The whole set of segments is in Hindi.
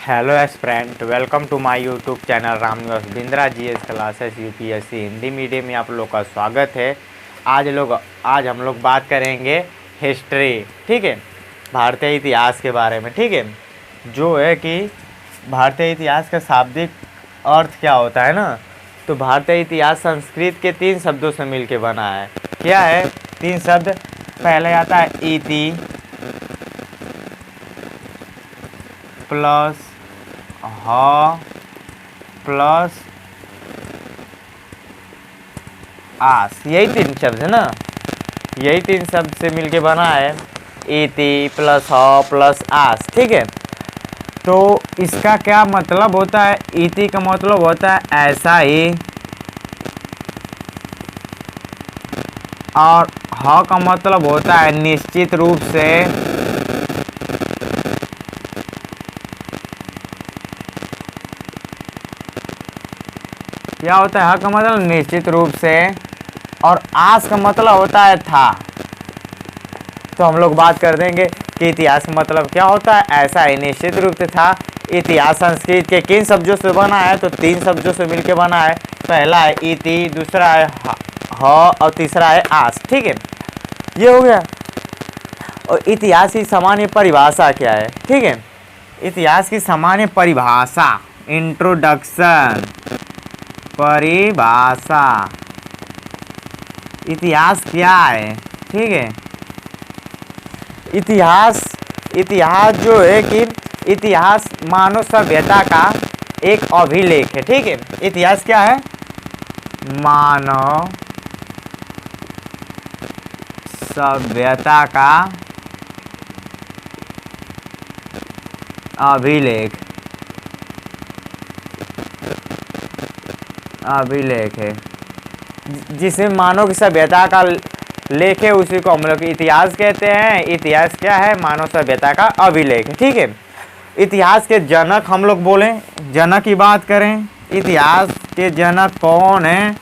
Hello aspirant, welcome to my YouTube channel Ramniwas Bindra GS classes UPSC Hindi medium में आप लोग का स्वागत है। आज हम लोग बात करेंगे हिस्ट्री, ठीक है, भारतीय इतिहास के बारे में। ठीक है, जो है कि भारतीय इतिहास का शाब्दिक अर्थ क्या होता है ना, तो भारतीय इतिहास संस्कृत के 3 शब्दों से मिलके बना है। क्या है 3 शब्द? पहले आता है इति प्लस ह प्लस आस, यही 3 शब्द है ना, यही 3 शब्द से मिलके बना है इति प्लस ह प्लस आस। ठीक है, तो इसका क्या मतलब होता है? इति का मतलब होता है ऐसा ही, और ह का मतलब होता है निश्चित रूप से, क्या होता है? ह का मतलब निश्चित रूप से, और आस का मतलब होता है था। तो हम लोग बात कर देंगे कि इतिहास का मतलब क्या होता है। ऐसा ही, निश्चित रूप से था। इतिहास संस्कृत के किन शब्दों से बना है? तो 3 शब्दों से मिलकर बना है। पहला है इति, दूसरा है ह और तीसरा है आस। ठीक है, ये हो गया। और इतिहास की सामान्य परिभाषा क्या है? ठीक है, इतिहास की सामान्य परिभाषा, इंट्रोडक्शन, परिभाषा। इतिहास क्या है? ठीक है, इतिहास जो है कि इतिहास मानव सभ्यता का एक अभिलेख है। ठीक है, इतिहास क्या है? मानव सभ्यता का अभिलेख है, जिसे मानव की सभ्यता का लेख है, उसी को हम लोग इतिहास कहते हैं। इतिहास क्या है? मानव सभ्यता का अभिलेख है। ठीक है, इतिहास के जनक हम लोग बोलें, जनक की बात करें, इतिहास के जनक कौन है?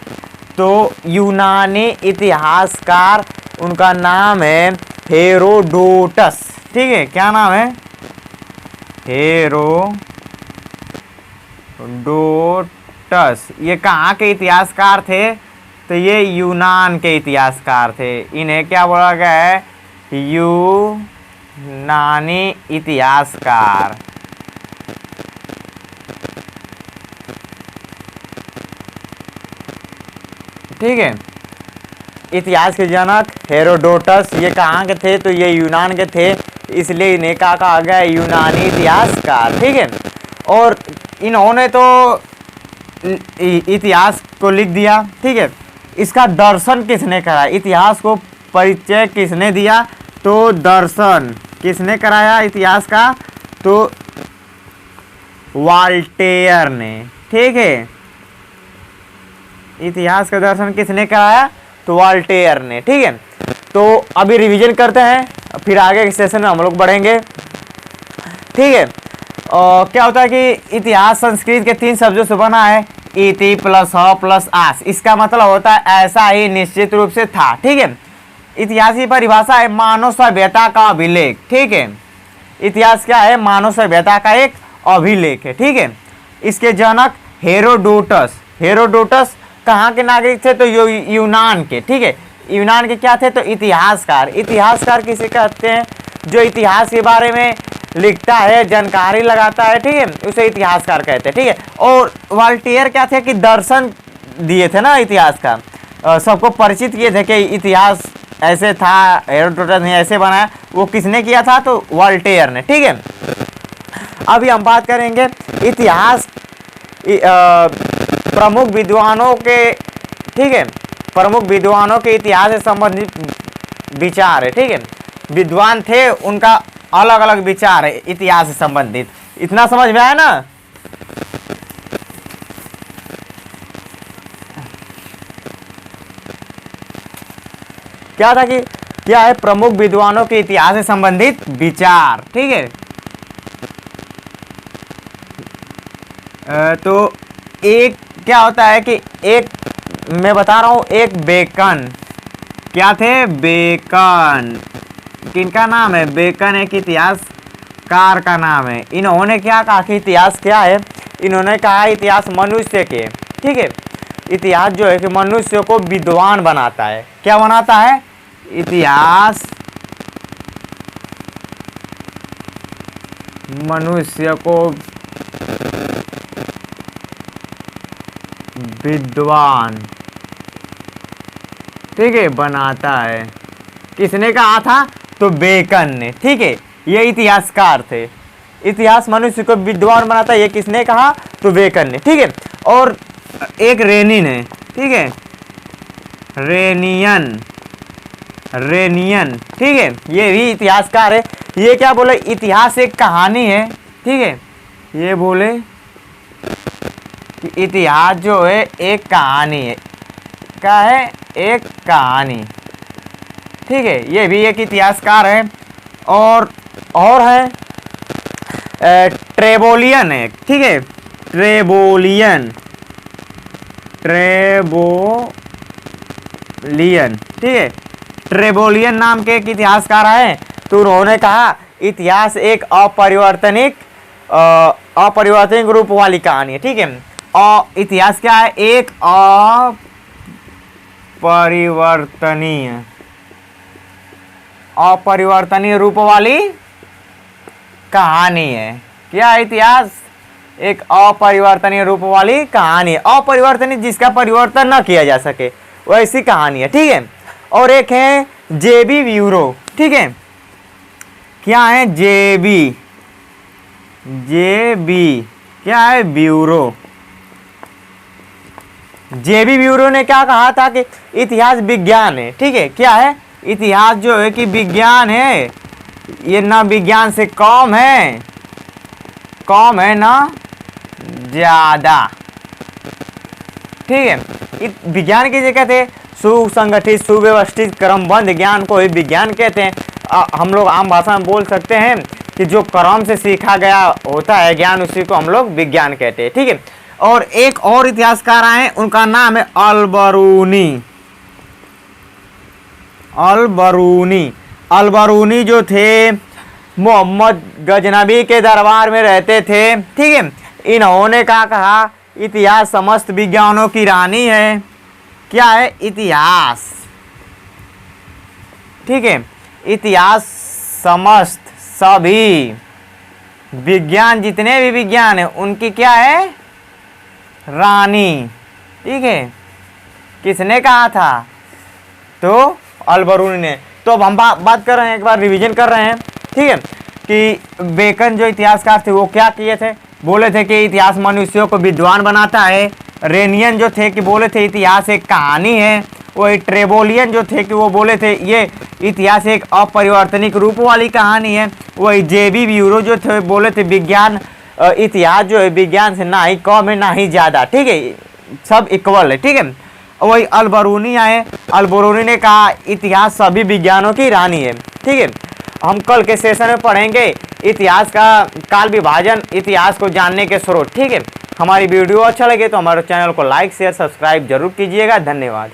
तो यूनानी इतिहासकार, उनका नाम है हेरोडोटस। ठीक है, क्या नाम है? हेरोडोटस। ये कहाँ के इतिहासकार थे? तो ये यूनान के इतिहासकार थे। इन्हें क्या बोला गया है? यूनानी इतिहासकार। ठीक है, इतिहास के जनक हेरोडोटस, ये कहाँ के थे? तो ये यूनान के थे, इसलिए इन्हें कहा गया यूनानी इतिहासकार। ठीक है, और इन्होंने तो इतिहास को लिख दिया। ठीक है, इसका दर्शन किसने करा? इतिहास को परिचय किसने दिया? तो दर्शन किसने कराया इतिहास का? तो वॉल्टेयर ने। ठीक है, इतिहास का दर्शन किसने कराया? तो वॉल्टेयर ने। ठीक है, तो अभी रिवीजन करते हैं, फिर आगे के सेशन में हम लोग बढ़ेंगे। ठीक है, क्या होता है कि इतिहास संस्कृत के 3 शब्दों से बना है, इति प्लस ह प्लस आस। इसका मतलब होता है ऐसा ही, निश्चित रूप से था। ठीक है, इतिहास की परिभाषा है मानव सभ्यता का अभिलेख। ठीक है, इतिहास क्या है? मानव सभ्यता का एक अभिलेख है। ठीक है, इसके जनक हेरोडोटस। हेरोडोटस कहाँ के नागरिक थे? तो यूनान के। ठीक है, यूनान के क्या थे? तो इतिहासकार। इतिहासकार किसे कहते हैं? जो इतिहास के बारे में लिखता है, जानकारी लगाता है। ठीक है, उसे इतिहासकार कहते हैं। ठीक है, और वॉल्टेयर क्या थे? कि दर्शन दिए थे ना इतिहास का, सबको परिचित किए थे कि इतिहास ऐसे था, हेरोडोटस ने ऐसे बनाया। वो किसने किया था? तो वॉल्टेयर ने। ठीक है, अभी हम बात करेंगे इतिहास प्रमुख विद्वानों के। ठीक है, प्रमुख विद्वानों के इतिहास से संबंधित विचार है। ठीक है, विद्वान थे, उनका अलग अलग विचार है इतिहास से संबंधित। इतना समझ में आया ना? क्या था कि क्या है? प्रमुख विद्वानों के इतिहास से संबंधित विचार। ठीक है, तो एक क्या होता है कि एक, मैं बता रहा हूं, एक बेकन। क्या थे? बेकन। किनका नाम है? बेकन एक इतिहास इतिहासकार का नाम है। इन्होंने क्या कहा कि इतिहास क्या है? इन्होंने कहा इतिहास मनुष्य के, ठीक है, इतिहास जो है कि मनुष्य को विद्वान बनाता है। क्या बनाता है? इतिहास मनुष्य को विद्वान, ठीक है, बनाता है। किसने कहा था? तो बेकन ने, ठीक है, ये इतिहासकार थे। इतिहास मनुष्य को विद्वान बनाता है, ये किसने कहा? तो बेकन ने, ठीक है। और एक रेनिन है, ठीक है, रेनियन, ठीक है, ये भी इतिहासकार है। ये क्या बोले? इतिहास एक कहानी है, ठीक है, ये बोले कि इतिहास जो है एक कहानी है। क्या है? एक कहानी, ठीक है, ये भी एक इतिहासकार है। और है ट्रेबोलियन है, ठीक है, ट्रेबोलियन, ठीक है, ट्रेबोलियन नाम के एक इतिहासकार है। तो उन्होंने कहा इतिहास एक अपरिवर्तनिक रूप वाली कहानी है, ठीक है। और इतिहास क्या है? एक अपरिवर्तनीय रूप वाली कहानी है। क्या है इतिहास? एक अपरिवर्तनीय रूप वाली कहानी है। अपरिवर्तनीय, जिसका परिवर्तन ना किया जा सके, वैसी कहानी है, ठीक है। और एक है जेबी ब्यूरो, ठीक है। क्या है? जेबी क्या है? ब्यूरो। जेबी ब्यूरो ने क्या कहा था कि इतिहास विज्ञान है, ठीक है। क्या है? इतिहास जो है कि विज्ञान है, ये ना विज्ञान से कम है ना ज्यादा, ठीक है। विज्ञान की जगह थे सुसंगठित सुव्यवस्थित क्रमबद्ध ज्ञान को ही विज्ञान कहते हैं। हम लोग आम भाषा में बोल सकते हैं कि जो क्रम से सीखा गया होता है ज्ञान, उसी को हम लोग विज्ञान कहते हैं, ठीक है। और एक और इतिहासकार आए, उनका नाम है अलबरूनी जो थे मोहम्मद गजनबी के दरबार में रहते थे, ठीक है। इन्होंने क्या कहा? इतिहास समस्त विज्ञानों की रानी है। क्या है? इतिहास, ठीक है, इतिहास समस्त सभी विज्ञान, जितने भी विज्ञान है उनकी क्या है? रानी, ठीक है। किसने कहा था? तो अलबरूनी ने। तो अब हम बात कर रहे हैं, एक बार रिवीजन कर रहे हैं, ठीक है, कि बेकन जो इतिहासकार थे वो क्या किए थे? बोले थे कि इतिहास मनुष्यों को विद्वान बनाता है। रेनियन जो थे कि बोले थे इतिहास एक कहानी है। वही ट्रेबोलियन जो थे कि वो बोले थे ये इतिहास एक अपरिवर्तनिक रूप वाली कहानी है। वही जेबी ब्यूरो जो थे बोले थे विज्ञान, इतिहास जो है विज्ञान से ना ही कम है ना ही ज़्यादा, ठीक है, सब इक्वल है, ठीक है। वही अलबरूनी आए, अलबरूनी ने कहा इतिहास सभी विज्ञानों की रानी है, ठीक है। हम कल के सेशन में पढ़ेंगे इतिहास का काल विभाजन, इतिहास को जानने के स्रोत, ठीक है। हमारी वीडियो अच्छा लगे तो हमारे चैनल को लाइक शेयर सब्सक्राइब जरूर कीजिएगा। धन्यवाद।